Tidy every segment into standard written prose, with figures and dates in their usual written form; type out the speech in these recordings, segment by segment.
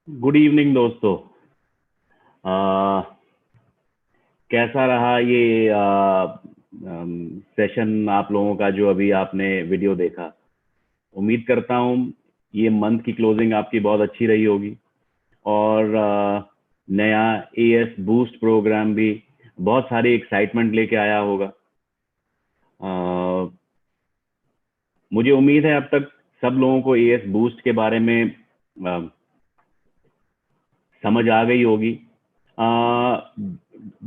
Good evening दोस्तों। कैसा रहा ये सेशन आप लोगों का जो अभी आपने वीडियो देखा। उम्मीद करता हूँ ये मंथ की क्लोजिंग आपकी बहुत अच्छी रही होगी और नया एएस बूस्ट प्रोग्राम भी बहुत सारी एक्साइटमेंट लेके आया होगा। मुझे उम्मीद है अब तक सब लोगों को एएस बूस्ट के बारे में समझ आ गई होगी।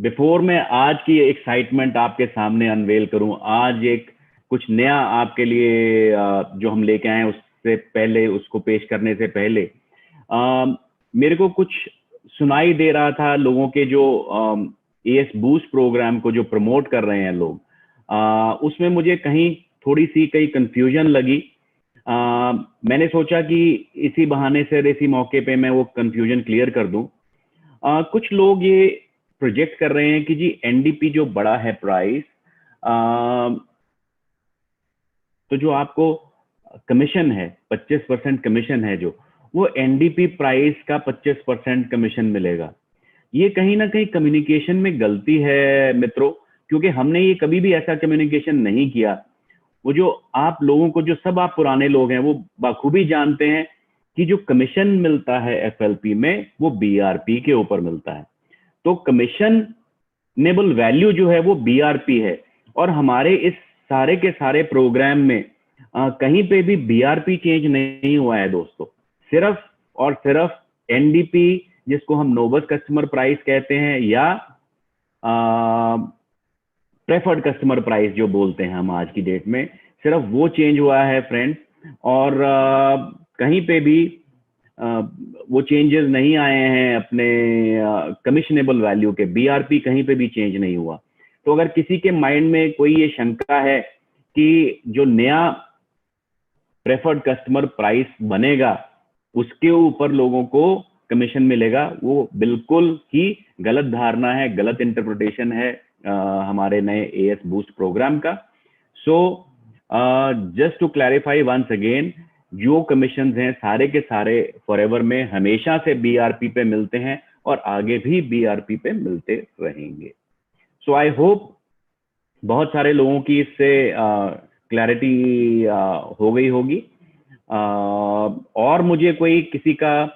बिफोर मैं आज की एक्साइटमेंट आपके सामने अनवेल करूं, आज एक कुछ नया आपके लिए जो हम लेके आए उससे पहले, उसको पेश करने से पहले मेरे को कुछ सुनाई दे रहा था लोगों के जो एएस बूस्ट प्रोग्राम को जो प्रमोट कर रहे हैं लोग, उसमें मुझे कहीं थोड़ी सी कंफ्यूजन लगी। मैंने सोचा कि इसी बहाने से, इसी मौके पे मैं वो कंफ्यूजन क्लियर कर दूं। कुछ लोग ये प्रोजेक्ट कर रहे हैं कि जी एनडीपी जो बड़ा है प्राइस, तो जो आपको कमीशन है 25% कमीशन है, जो वो एनडीपी प्राइस का 25% कमीशन मिलेगा। ये कहीं ना कहीं कम्युनिकेशन में गलती है मित्रों, क्योंकि हमने ये कभी भी ऐसा कम्युनिकेशन नहीं किया। वो जो आप लोगों को, जो सब आप पुराने लोग हैं, वो बखूबी जानते हैं कि जो कमीशन मिलता है एफएलपी में वो बीआरपी के ऊपर मिलता है। तो कमीशनेबल वैल्यू जो है वो बीआरपी है, और हमारे इस सारे के सारे प्रोग्राम में कहीं पे भी बीआरपी चेंज नहीं हुआ है दोस्तों। सिर्फ और सिर्फ एनडीपी, जिसको हम नोबस कस्टमर प्राइस कहते हैं, या प्रेफर्ड कस्टमर प्राइस जो बोलते हैं हम आज की डेट में, सिर्फ वो चेंज हुआ है फ्रेंड्स। और कहीं पे भी वो चेंजेस नहीं आए हैं अपने कमिशनेबल वैल्यू के, बीआरपी कहीं पे भी चेंज नहीं हुआ। तो अगर किसी के माइंड में कोई ये शंका है कि जो नया प्रेफर्ड कस्टमर प्राइस बनेगा उसके ऊपर लोगों को कमीशन मिलेगा, वो बिल्कुल ही गलत धारणा है, गलत इंटरप्रिटेशन है हमारे नए एएस बूस्ट प्रोग्राम का। So just to clarify once again, जो कमीशन हैं सारे के सारे फॉरएवर में हमेशा से बीआरपी पे मिलते हैं और आगे भी बीआरपी पे मिलते रहेंगे। सो आई होप बहुत सारे लोगों की इससे क्लैरिटी हो गई होगी। और मुझे कोई किसी का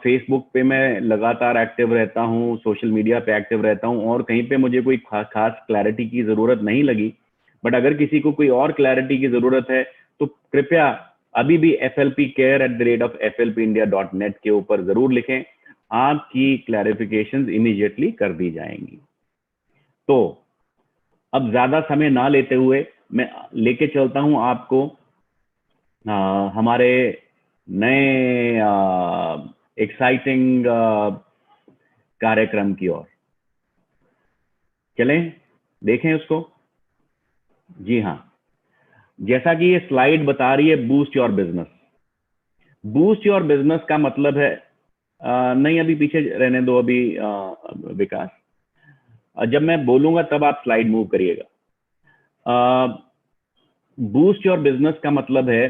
फेसबुक पे मैं लगातार एक्टिव रहता हूँ, सोशल मीडिया पे एक्टिव रहता हूँ, और कहीं पे मुझे कोई खास क्लैरिटी की ज़रूरत नहीं लगी। बट अगर किसी को कोई और क्लैरिटी की ज़रूरत है तो कृपया अभी भी flpcare@flpindia.net के ऊपर ज़रूर लिखें, आपकी क्लैरिफिकेशंस इमीडिएटली कर दी जाएंगी। तो अब ज़्यादा समय ना लेते हुए मैं लेके चलता हूँ आपको हमारे नए एक्साइटिंग कार्यक्रम की ओर। चलें देखें उसको। जी हाँ, जैसा कि ये स्लाइड बता रही है, boost your business. Boost your business का मतलब है नहीं, अभी पीछे रहने दो अभी विकास, जब मैं बोलूंगा तब आप स्लाइड मूव करिएगा। बूस्ट योर बिजनेस का मतलब है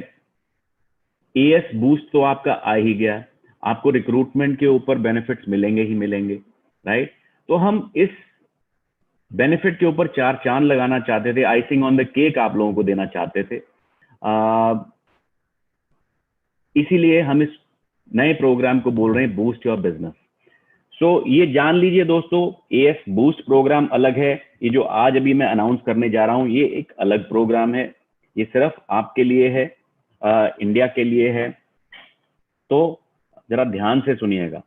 एएस बूस्ट तो आपका आ ही गया, आपको रिक्रूटमेंट के ऊपर बेनिफिट्स मिलेंगे ही मिलेंगे, राइट। तो हम इस बेनिफिट के ऊपर 4 चांद लगाना चाहते थे, आइसिंग ऑन द केक आप लोगों को देना चाहते थे। इसीलिए हम इस नए प्रोग्राम को बोल रहे हैं बूस्ट योर बिजनेस। सो ये जान लीजिए दोस्तों, एएस बूस्ट प्रोग्राम अलग है, ये जो आज अभी मैं अनाउंस करने जा रहा हूं ये एक अलग प्रोग्राम है, ये सिर्फ आपके लिए है, इंडिया के लिए है। तो जरा ध्यान से सुनिएगा।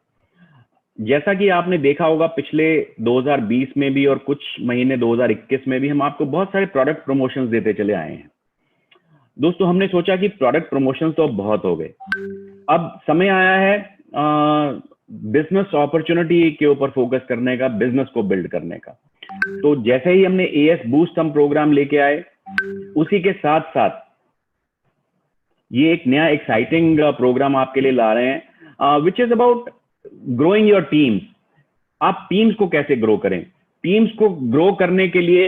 जैसा कि आपने देखा होगा पिछले 2020 में भी और कुछ महीने 2021 में भी हम आपको बहुत सारे प्रोडक्ट प्रमोशंस देते चले आए हैं। दोस्तों हमने सोचा कि प्रोडक्ट प्रमोशंस तो अब बहुत हो गए, अब समय आया है बिजनेस अपॉर्चुनिटी के ऊपर फोकस करने का, बिजनेस को बिल्ड करने का। तो जैसे ही हमने एएस बूस्ट हम प्रोग्राम लेके आए, उसी के साथ साथ ये एक नया एक्साइटिंग प्रोग्राम आपके लिए ला रहे हैं, which is about growing your teams. आप टीम्स को कैसे ग्रो करें, टीम्स को ग्रो करने के लिए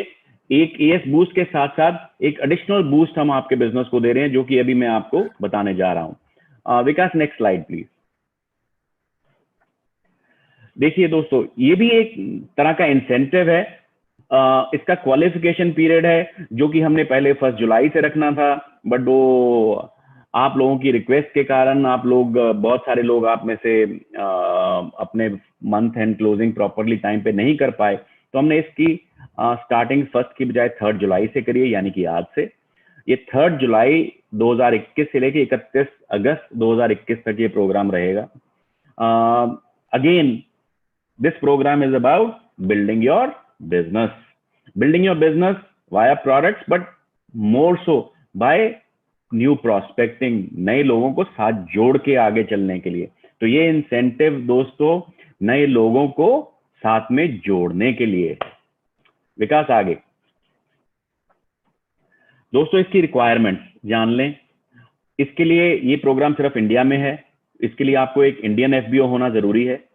एक एएस बूस्ट के साथ साथ एक एडिशनल बूस्ट हम आपके बिजनेस को दे रहे हैं, जो कि अभी मैं आपको बताने जा रहा हूं। विकास नेक्स्ट स्लाइड प्लीज। देखिए दोस्तों, ये भी एक तरह का इंसेंटिव है, इसका क्वालिफिकेशन पीरियड है जो कि हमने पहले 1 जुलाई से रखना था, बट वो आप लोगों की रिक्वेस्ट के कारण, आप लोग बहुत सारे लोग आप में से अपने month and closing properly time पे नहीं कर पाए, तो हमने इसकी स्टार्टिंग 1 की बजाय 3 जुलाई से करिए, यानी कि आज से। ये 3 जुलाई 2021 से लेके 31 अगस्त 2021 तक ये प्रोग्राम रहेगा। Again this program is about building your business via products, but more so by new prospecting, नए लोगों को साथ जोड़ के आगे चलने के लिए। तो ये इंसेंटिव दोस्तों नए लोगों को साथ में जोड़ने के लिए। विकास आगे। दोस्तों इसकी रिक्वायरमेंट्स जान लें। इसके लिए ये प्रोग्राम सिर्फ इंडिया में है, इसके लिए आपको एक इंडियन एफबीओ होना जरूरी है।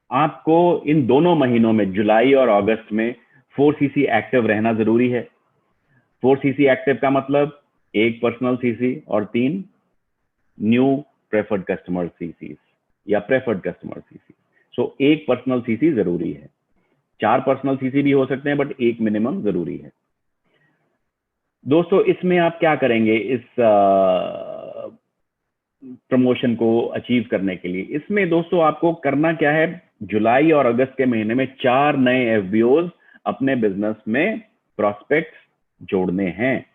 आपको इन दोनों महीनों में जुलाई और अगस्त में 4cc एक्टिव रहना जरूरी है। 4cc एक्टिव का मतलब 1 पर्सनल सीसी और 3 न्यू प्रेफर्ड कस्टमर सीसी या प्रेफर्ड कस्टमर सीसी। सो 1 पर्सनल सीसी जरूरी है, 4 पर्सनल सीसी भी हो सकते हैं, बट 1 मिनिमम जरूरी है। दोस्तों इसमें आप क्या करेंगे इस प्रमोशन को अचीव करने के लिए? इसमें दोस्तों आपको करना क्या है, जुलाई और अगस्त के महीने में 4 नए एफबीओज अपने बिजनेस में प्रोस्पेक्ट्स जोड़ने हैं।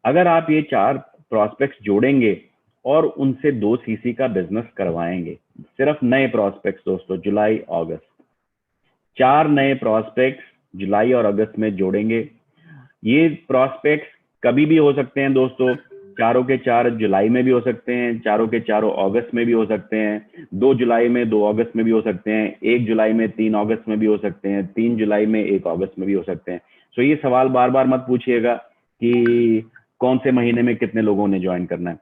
अगर आप ये 4 प्रोस्पेक्ट्स जोड़ेंगे और उनसे 2 सीसी का बिजनेस करवाएंगे, सिर्फ नए प्रोस्पेक्ट्स दोस्तों, जुलाई अगस्त 4 नए प्रोस्पेक्ट्स जुलाई और अगस्त में जोड़ेंगे। ये प्रॉस्पेक्ट्स कभी भी हो सकते हैं दोस्तों, चारों के चार जुलाई में भी हो सकते हैं, चारों के चारों अगस्त में भी हो सकते हैं, 2 जुलाई में 2 अगस्त में भी हो सकते हैं, 1 जुलाई में 3 अगस्त में भी हो सकते हैं, 3 जुलाई में 1 अगस्त में भी हो सकते हैं। सो ये सवाल बार बार मत पूछिएगा कि कौन से महीने में कितने लोगों ने ज्वाइन करना है।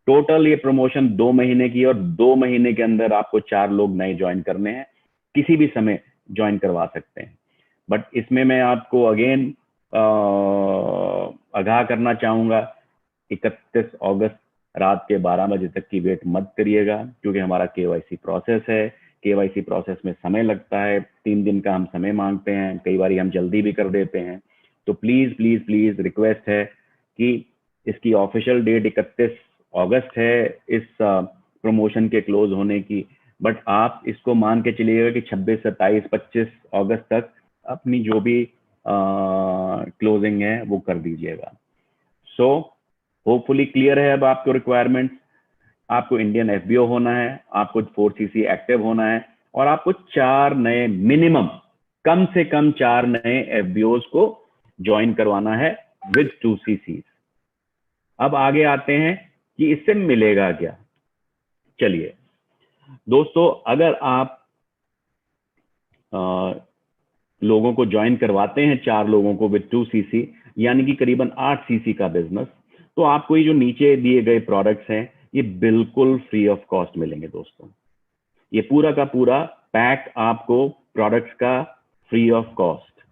टोटल ये प्रमोशन 2 महीने की, और 2 महीने के अंदर आपको 4 लोग नए ज्वाइन करने हैं, किसी भी समय ज्वाइन करवा सकते हैं। बट इसमें मैं आपको अगेन आगाह करना चाहूंगा, 31 अगस्त रात के 12 बजे तक की वेट मत करिएगा, क्योंकि हमारा केवाईसी प्रोसेस है। केवाईसी प्रोसेस में समय लगता है, 3 दिन का हम समय मांगते हैं, कई बार हम जल्दी भी कर देते हैं। तो प्लीज प्लीज प्लीज रिक्वेस्ट है कि इसकी ऑफिशियल डेट 31 अगस्त है इस प्रमोशन के क्लोज होने की, बट आप इसको मान के चलिएगा कि 26, 27, 25 अगस्त तक अपनी जो भी क्लोजिंग है वो कर दीजिएगा। सो होपफुली क्लियर है अब आपको रिक्वायरमेंट्स। आपको इंडियन एफबीओ होना है, आपको 4सीसी एक्टिव होना है, और आपको 4 नए मिनिमम, कम से कम 4 नए एफबीओज को ज्वाइन करवाना है विद 2सीसी। अब आगे आते हैं कि इससे मिलेगा क्या। चलिए दोस्तों, अगर आप लोगों को ज्वाइन करवाते हैं, 4 लोगों को विद 2सीसी, यानी कि करीबन 8सीसी का बिजनेस, तो आपको ये जो नीचे दिए गए प्रोडक्ट्स हैं ये बिल्कुल फ्री ऑफ कॉस्ट मिलेंगे दोस्तों। ये पूरा का पूरा पैक आपको प्रोडक्ट्स का फ्री ऑफ कॉस्ट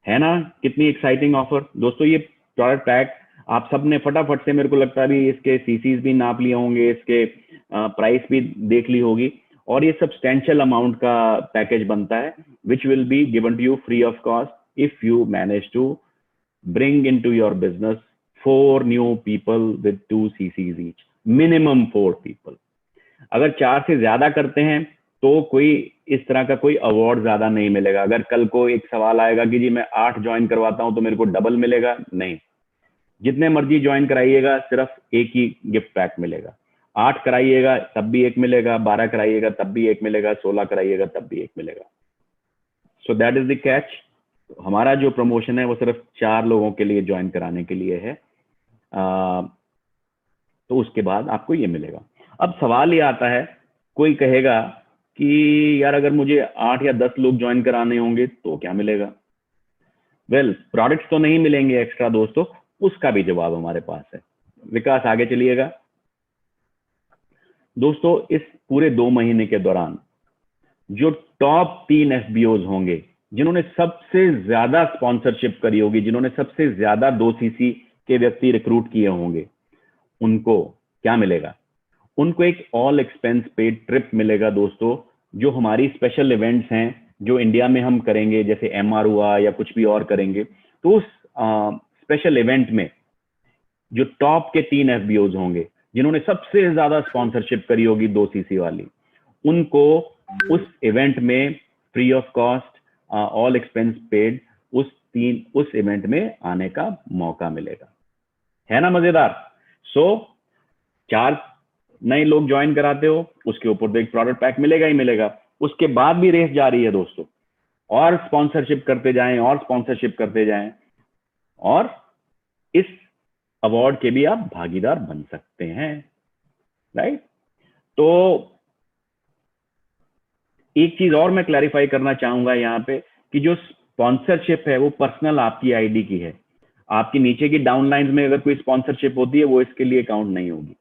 है ना। कितनी एक्साइटिंग ऑफर दोस्तों। ये प्रोडक्ट पैक आप सब ने फटाफट से, मेरे को लगता है भी इसके सीसीज भी नाप लिए होंगे, इसके प्राइस भी देख ली होगी, और ये सब्सटेंशियल अमाउंट का पैकेज बनता है which will be given to you free of cost if you manage to bring into your business 4 new people with 2 cc's each, minimum 4 people। अगर 4 से ज्यादा करते हैं तो कोई इस तरह का कोई अवार्ड ज्यादा नहीं मिलेगा। अगर कल को एक सवाल आएगा कि जी मैं 8 ज्वाइन करवाता हूं तो मेरे को डबल मिलेगा, नहीं, जितने मर्जी ज्वाइन कराइएगा सिर्फ एक ही गिफ्ट पैक मिलेगा। 8 कराइएगा तब भी एक मिलेगा, 12 कराइएगा तब भी एक मिलेगा, 16 कराइएगा तब भी एक मिलेगा। So that is the catch. हमारा जो प्रमोशन है वो सिर्फ 4 लोगों के लिए ज्वाइन कराने के लिए है, तो उसके बाद आपको ये मिलेगा। अब सवाल ये आता है, कोई कहेगा कि यार अगर मुझे 8 या 10 लोग ज्वाइन कराने होंगे तो क्या मिलेगा। वेल, प्रोडक्ट्स तो नहीं मिलेंगे एक्स्ट्रा दोस्तों, उसका भी जवाब हमारे पास है। विकास आगे चलिएगा। दोस्तों इस पूरे 2 महीने के दौरान जो टॉप 3 एफबीओज होंगे, जिन्होंने सबसे ज्यादा स्पॉन्सरशिप करी होगी, जिन्होंने सबसे ज्यादा 2सीसी के व्यक्ति रिक्रूट किए होंगे, उनको क्या मिलेगा। उनको एक ऑल एक्सपेंस पेड ट्रिप मिलेगा दोस्तों, जो हमारी स्पेशल इवेंट्स हैं जो इंडिया में हम करेंगे, जैसे एमआर हुआ या कुछ भी और करेंगे, तो उस स्पेशल इवेंट में जो टॉप के 3 एफबीओज होंगे जिन्होंने सबसे ज्यादा स्पॉन्सरशिप करी होगी 2सीसी वाली, उनको उस इवेंट में free of cost all expense paid उस इवेंट में आने का मौका मिलेगा। है ना मजेदार। सो 4 नए लोग ज्वाइन कराते हो, उसके ऊपर तो एक प्रोडक्ट पैक मिलेगा ही मिलेगा। उसके बाद भी रेस जारी है दोस्तों, और स्पॉन्सरशिप करते जाएं और स्पॉन्सरशिप करते जाएं, और इस अवार्ड के भी आप भागीदार बन सकते हैं, राइट। तो एक चीज और मैं क्लैरिफाई करना चाहूंगा यहाँ पे कि जो स्पॉन्सरशिप है वो पर्सनल आपकी आईडी की है। आपकी नीचे की डाउनलाइंस में अगर कोई स्पॉन्सरशिप होती है वो इसके लिए काउंट नहीं होगी।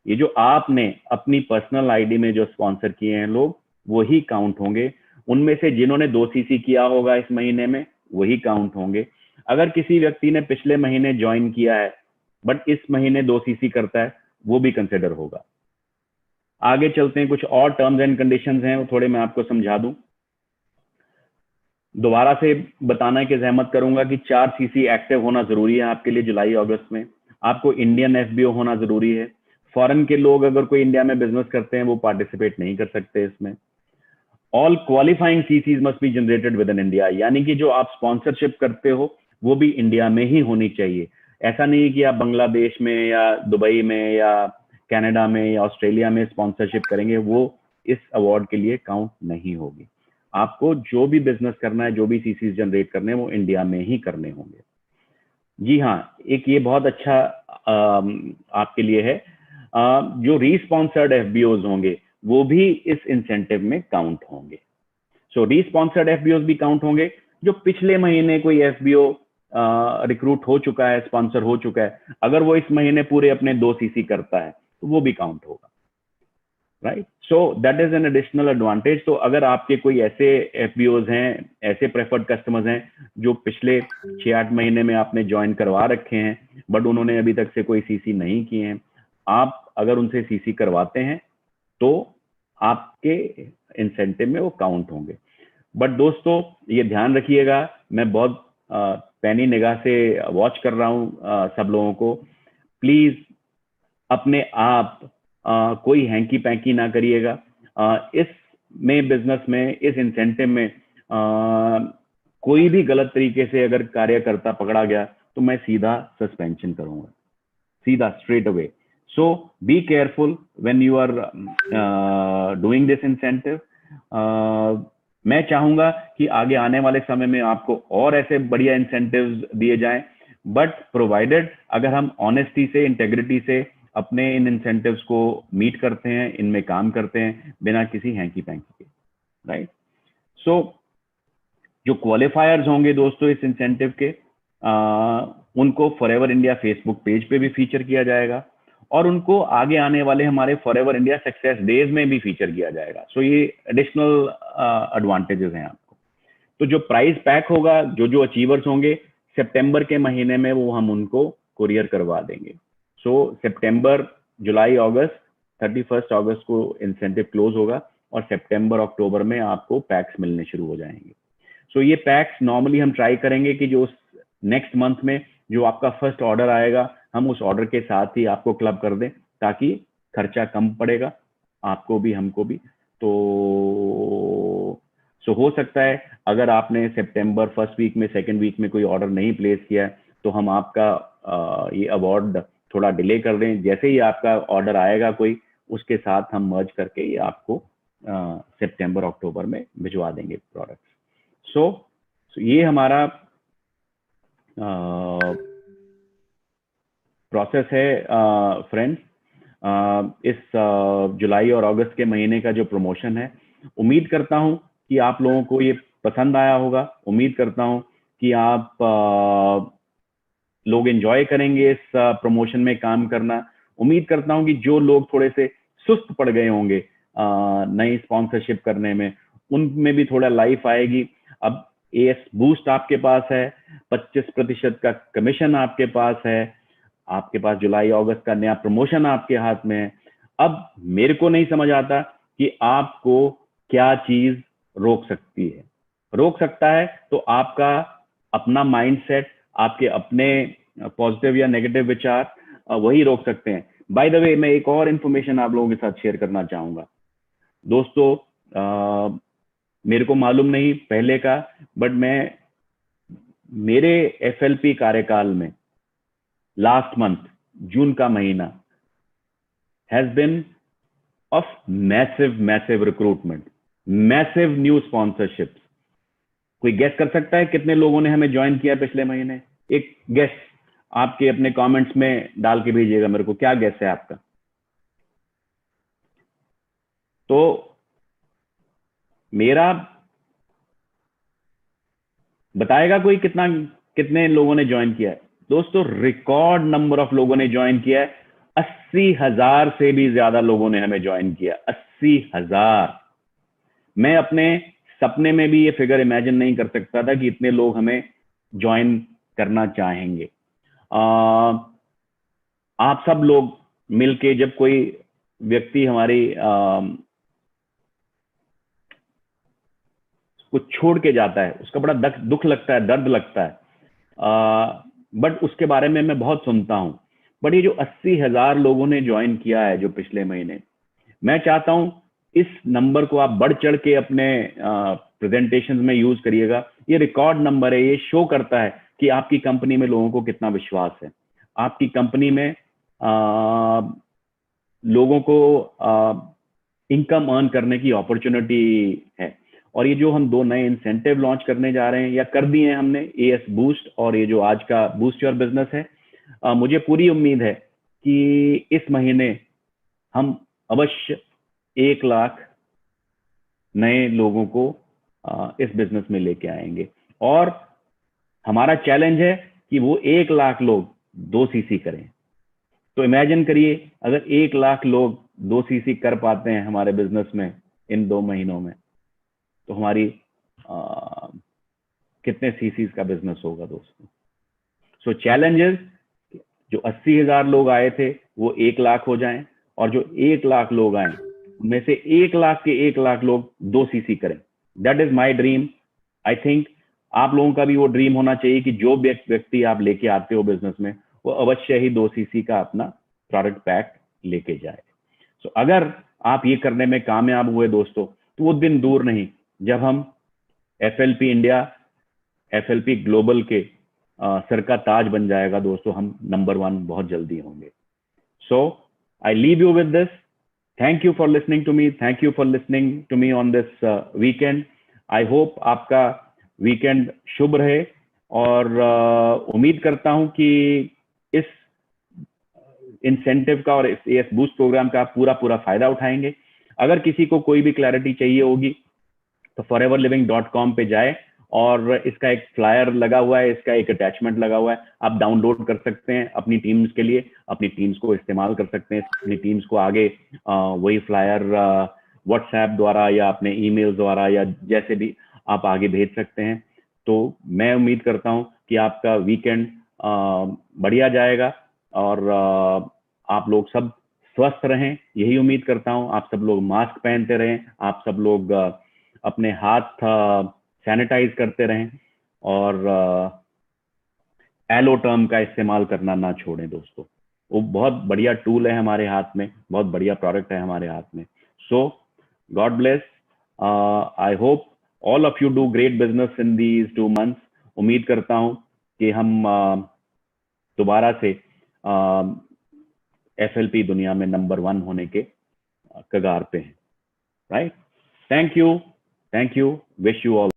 ये जो आपने अपनी पर्सनल आईडी में जो स्पॉन्सर किए हैं लोग, वही काउंट होंगे। उनमें से जिन्होंने 2सीसी किया होगा इस महीने में वही काउंट होंगे। अगर किसी व्यक्ति ने पिछले महीने ज्वाइन किया है बट इस महीने 2सीसी करता है, वो भी कंसिडर होगा। आगे चलते हैं, कुछ और टर्म्स एंड कंडीशंस हैं वो थोड़े मैं आपको समझा दूं। दोबारा से बताना की जहमत करूंगा कि 4सीसी एक्टिव होना जरूरी है आपके लिए जुलाई अगस्त में। आपको इंडियन एफबीओ होना जरूरी है। फॉरेन के लोग अगर कोई इंडिया में बिजनेस करते हैं वो पार्टिसिपेट नहीं कर सकते इसमें। All qualifying chassis must be generated with in India, यानी कि जो आप स्पॉन्सरशिप करते हो वो भी इंडिया में ही होनी चाहिए। ऐसा नहीं है कि आप बांग्लादेश में या दुबई में या कनाडा में या ऑस्ट्रेलिया में स्पॉन्सरशिप करेंगे, वो इस अवार्ड के लिए काउंट नहीं होगी। आपको जो भी बिजनेस करना है, जो भी सीसी जनरेट करने हैं, वो इंडिया में ही करने होंगे। जी हाँ, एक ये बहुत अच्छा आपके लिए है, जो रीस्पॉन्सर्ड एफबीओज होंगे वो भी इस इंसेंटिव में काउंट होंगे। सो रीस्पॉन्सर्ड एफबीओज भी काउंट होंगे। जो पिछले महीने कोई एफबीओ रिक्रूट हो चुका है, स्पॉन्सर हो चुका है, अगर वो इस महीने पूरे अपने 2 सीसी करता है तो वो भी काउंट होगा, right. So that is an additional advantage. तो अगर आपके कोई ऐसे एफबीओज हैं, ऐसे प्रेफर्ड कस्टमर्स हैं जो पिछले 6-8 महीने में आपने ज्वाइन करवा रखे हैं बट उन्होंने अभी तक से कोई सीसी नहीं किए हैं, आप अगर उनसे सीसी करवाते हैं तो आपके इंसेंटिव में वो काउंट होंगे। बट दोस्तों ये ध्यान रखिएगा, मैं बहुत पैनी निगाह से वॉच कर रहा हूँ सब लोगों को। प्लीज अपने आप कोई हैंकी पैंकी ना करिएगा। इस में बिजनेस में, इस इंसेंटिव में कोई भी गलत तरीके से अगर कार्यकर्ता पकड़ा गया तो मैं सीधा सस्पेंशन करूंगा, सीधा straight away. So be careful when you are doing this incentive. मैं चाहूंगा कि आगे आने वाले समय में आपको और ऐसे बढ़िया इंसेंटिव्स दिए जाएं, बट प्रोवाइडेड अगर हम ऑनेस्टी से, इंटेग्रिटी से अपने इन इंसेंटिव्स को मीट करते हैं, इनमें काम करते हैं बिना किसी हैंकी पैंकी के, राइट। सो जो क्वालिफायर्स होंगे दोस्तों इस इंसेंटिव के, उनको फॉरएवर इंडिया फेसबुक पेज पे भी फीचर किया जाएगा और उनको आगे आने वाले हमारे फॉरएवर इंडिया सक्सेस डेज में भी फीचर किया जाएगा। सो ये एडिशनल एडवांटेजेस हैं आपको। तो जो प्राइस पैक होगा, जो जो अचीवर्स होंगे, सितंबर के महीने में वो हम उनको कुरियर करवा देंगे। सो सितंबर, जुलाई, अगस्त, 31 अगस्त को इंसेंटिव क्लोज होगा और सितंबर अक्टूबर में आपको पैक्स मिलने शुरू हो जाएंगे। सो ये पैक्स नॉर्मली हम ट्राई करेंगे कि जो नेक्स्ट मंथ में जो आपका फर्स्ट ऑर्डर आएगा, हम उस ऑर्डर के साथ ही आपको क्लब कर दें ताकि खर्चा कम पड़ेगा आपको भी, हमको भी। तो हो सकता है अगर आपने सितंबर फर्स्ट वीक में, सेकंड वीक में कोई ऑर्डर नहीं प्लेस किया है तो हम आपका ये अवार्ड थोड़ा डिले कर दें। जैसे ही आपका ऑर्डर आएगा कोई, उसके साथ हम मर्ज करके ये आपको सितंबर अक्टूबर में भिजवा देंगे प्रोडक्ट। सो ये हमारा प्रोसेस है फ्रेंड्स। इस जुलाई और अगस्त के महीने का जो प्रमोशन है, उम्मीद करता हूं कि आप लोगों को ये पसंद आया होगा। उम्मीद करता हूं कि आप लोग एंजॉय करेंगे इस प्रमोशन में काम करना। उम्मीद करता हूं कि जो लोग थोड़े से सुस्त पड़ गए होंगे नई स्पॉन्सरशिप करने में, उनमें भी थोड़ा लाइफ आएगी। अब एएस बूस्ट आपके पास है, 25% का कमीशन आपके पास है, आपके पास जुलाई अगस्त का नया प्रमोशन आपके हाथ में है। अब मेरे को नहीं समझ आता कि आपको क्या चीज रोक सकती है। रोक सकता है तो आपका अपना माइंडसेट, आपके अपने पॉजिटिव या नेगेटिव विचार, वही रोक सकते हैं। बाय द वे, मैं एक और इंफॉर्मेशन आप लोगों के साथ शेयर करना चाहूंगा दोस्तों। मेरे को मालूम नहीं पहले का, बट मैं मेरे एफएलपी कार्यकाल में लास्ट मंथ, जून का महीना has been of massive recruitment, massive new sponsorships. कोई गेस कर सकता है कितने लोगों ने हमें ज्वाइन किया पिछले महीने? एक गेस आपके अपने कमेंट्स में डाल के भेजिएगा मेरे को, क्या गेस है आपका? तो मेरा बताएगा कोई कितने लोगों ने ज्वाइन किया है? दोस्तों रिकॉर्ड नंबर ऑफ लोगों ने ज्वाइन किया है। 80,000 से भी ज्यादा लोगों ने हमें ज्वाइन किया। 80,000। मैं अपने सपने में भी ये फिगर इमेजिन नहीं कर सकता था कि इतने लोग हमें ज्वाइन करना चाहेंगे। आप सब लोग मिलके, जब कोई व्यक्ति हमारी कुछ छोड़ के जाता है, उसका बड़ा दुख लगता है, दर्द लगता है। बट उसके बारे में मैं बहुत सुनता हूं। बट ये जो 80,000 लोगों ने ज्वाइन किया है जो पिछले महीने, मैं चाहता हूं इस नंबर को आप बढ़ चढ़ के अपने प्रेजेंटेशन में यूज करिएगा। ये रिकॉर्ड नंबर है, ये शो करता है कि आपकी कंपनी में लोगों को कितना विश्वास है, आपकी कंपनी में लोगों को इनकम अर्न करने की अपॉर्चुनिटी है। और ये जो हम 2 नए इंसेंटिव लॉन्च करने जा रहे हैं या कर दिए हैं हमने, AS बूस्ट और ये जो आज का बूस्ट योर बिजनेस है, मुझे पूरी उम्मीद है कि इस महीने हम अवश्य 1 लाख नए लोगों को इस बिजनेस में लेके आएंगे। और हमारा चैलेंज है कि वो 1 लाख लोग 2 CC करें। तो इमेजिन करिए अगर 1 लाख लोग 2 CC कर पाते हैं हमारे बिजनेस में इन 2 महीनों में, तो हमारी कितने CCs का बिजनेस होगा दोस्तों। सो चैलेंजेस, जो 80,000 लोग आए थे वो 1 लाख हो जाएं, और जो 1 लाख लोग आए उनमें से 1 लाख के 1 लाख लोग 2 CC करें। That is my dream. I think आप लोगों का भी वो ड्रीम होना चाहिए कि जो व्यक्ति आप लेके आते हो बिजनेस में वो अवश्य ही 2 CC का अपना प्रोडक्ट पैक लेके जाए। सो अगर आप ये करने में कामयाब हुए दोस्तों, तो वो दिन दूर नहीं जब हम FLP इंडिया, FLP ग्लोबल के सर का ताज बन जाएगा दोस्तों। हम नंबर 1 बहुत जल्दी होंगे। So I leave you with this. Thank you for listening to me, thank you for listening to me on this weekend. I hope आपका वीकेंड शुभ रहे, और उम्मीद करता हूं कि इस इंसेंटिव का और इस AS बूस्ट प्रोग्राम का पूरा फायदा उठाएंगे। अगर किसी को कोई भी क्लैरिटी चाहिए होगी तो foreverliving.com पे जाए, और इसका एक फ्लायर लगा हुआ है, इसका एक अटैचमेंट लगा हुआ है, आप डाउनलोड कर सकते हैं अपनी टीम्स के लिए, अपनी टीम्स को इस्तेमाल कर सकते हैं, अपनी टीम्स को आगे वही फ्लायर व्हाट्सएप द्वारा या अपने ईमेल द्वारा या जैसे भी आप आगे भेज सकते हैं। तो मैं उम्मीद करता हूं कि आपका वीकेंड बढ़िया जाएगा, और आप लोग सब स्वस्थ रहें, यही उम्मीद करता हूं। आप सब लोग मास्क पहनते रहें, आप सब लोग अपने हाथ सैनिटाइज करते रहें, और एलो टर्म का इस्तेमाल करना ना छोड़ें दोस्तों। वो बहुत बढ़िया टूल है हमारे हाथ में, बहुत बढ़िया प्रोडक्ट है हमारे हाथ में। So God bless. I hope all of you do great business in these 2 months। उम्मीद करता हूं कि हम दोबारा से FLP दुनिया में नंबर 1 होने के कगार पे हैं। Right? Thank you, wish you all